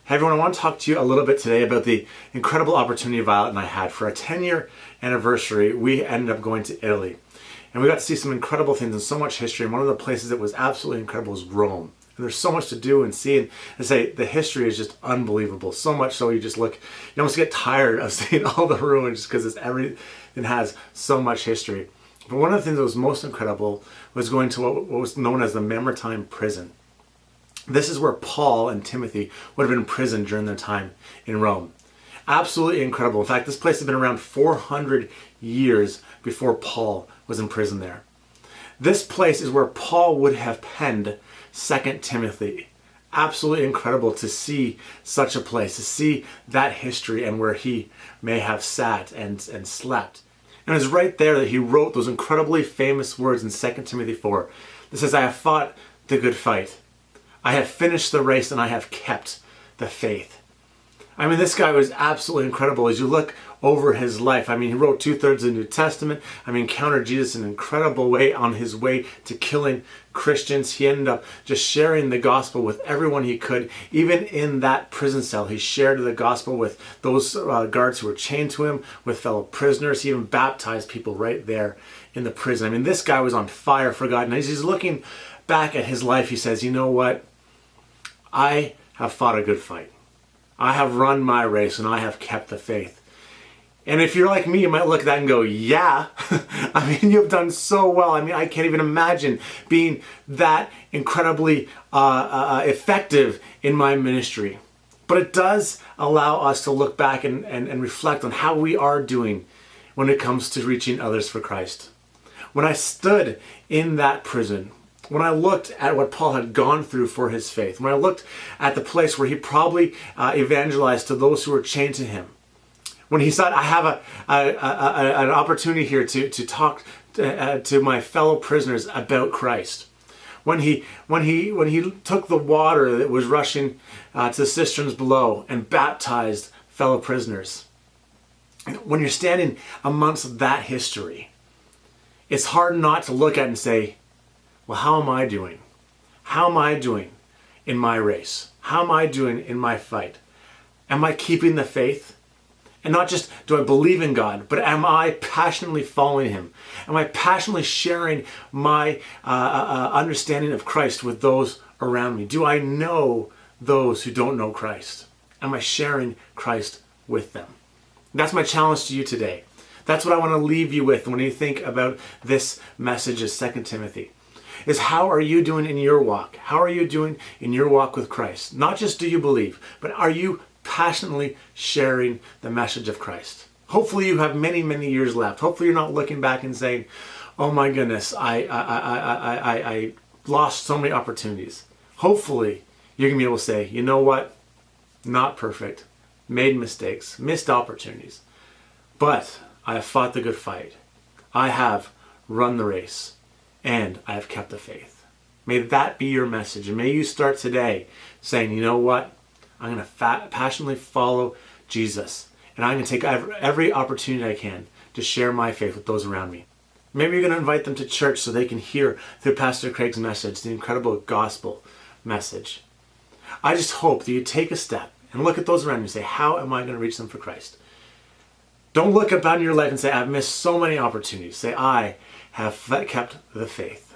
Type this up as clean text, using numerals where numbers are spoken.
Hey everyone, I want to talk to you a little bit today about the incredible opportunity Violet and I had. For our 10-year anniversary, we ended up going to Italy. And we got to see some incredible things and so much history. And one of the places that was absolutely incredible was Rome. And there's so much to do and see. And say the history is just unbelievable. So much so you just look, you almost get tired of seeing all the ruins because everything has so much history. But one of the things that was most incredible was going to what was known as the Mamertine Prison. This is where Paul and Timothy would have been imprisoned during their time in Rome. Absolutely incredible. In fact, this place had been around 400 years before Paul was imprisoned there. This place is where Paul would have penned 2 Timothy. Absolutely incredible to see such a place, to see that history and where he may have sat and slept. And it's right there that he wrote those incredibly famous words in 2 Timothy 4 that says, "I have fought the good fight. I have finished the race and I have kept the faith." I mean, this guy was absolutely incredible. As you look over his life, I mean, he wrote 2/3 of the New Testament. I mean, encountered Jesus in an incredible way on his way to killing Christians. He ended up just sharing the gospel with everyone he could. Even in that prison cell, he shared the gospel with those guards who were chained to him, with fellow prisoners. He even baptized people right there in the prison. I mean, this guy was on fire for God. And as he's looking back at his life, he says, you know what? I have fought a good fight. I have run my race and I have kept the faith. And if you're like me, you might look at that and go, yeah, I mean, you've done so well. I mean, I can't even imagine being that incredibly effective in my ministry. But it does allow us to look back and reflect on how we are doing when it comes to reaching others for Christ. When I stood in that prison, when I looked at what Paul had gone through for his faith, when I looked at the place where he probably evangelized to those who were chained to him, when he said, I have an opportunity here to talk to my fellow prisoners about Christ, when he took the water that was rushing to the cisterns below and baptized fellow prisoners, when you're standing amongst that history, it's hard not to look at it and say, well, how am I doing? How am I doing in my race? How am I doing in my fight? Am I keeping the faith? And not just do I believe in God, but am I passionately following Him? Am I passionately sharing my understanding of Christ with those around me? Do I know those who don't know Christ? Am I sharing Christ with them? That's my challenge to you today. That's what I want to leave you with when you think about this message of 2 Timothy. Is how are you doing in your walk? How are you doing in your walk with Christ? Not just do you believe, but are you passionately sharing the message of Christ? Hopefully you have many, many years left. Hopefully you're not looking back and saying, oh my goodness, I lost so many opportunities. Hopefully you're going to be able to say, you know what? Not perfect. Made mistakes. Missed opportunities. But I have fought the good fight. I have run the race. And I have kept the faith. May that be your message. And may you start today saying, you know what? I'm going to passionately follow Jesus. And I'm going to take every opportunity I can to share my faith with those around me. Maybe you're going to invite them to church so they can hear through Pastor Craig's message, the incredible gospel message. I just hope that you take a step and look at those around you and say, how am I going to reach them for Christ? Don't look up on your life and say, I've missed so many opportunities. Say, I have kept the faith.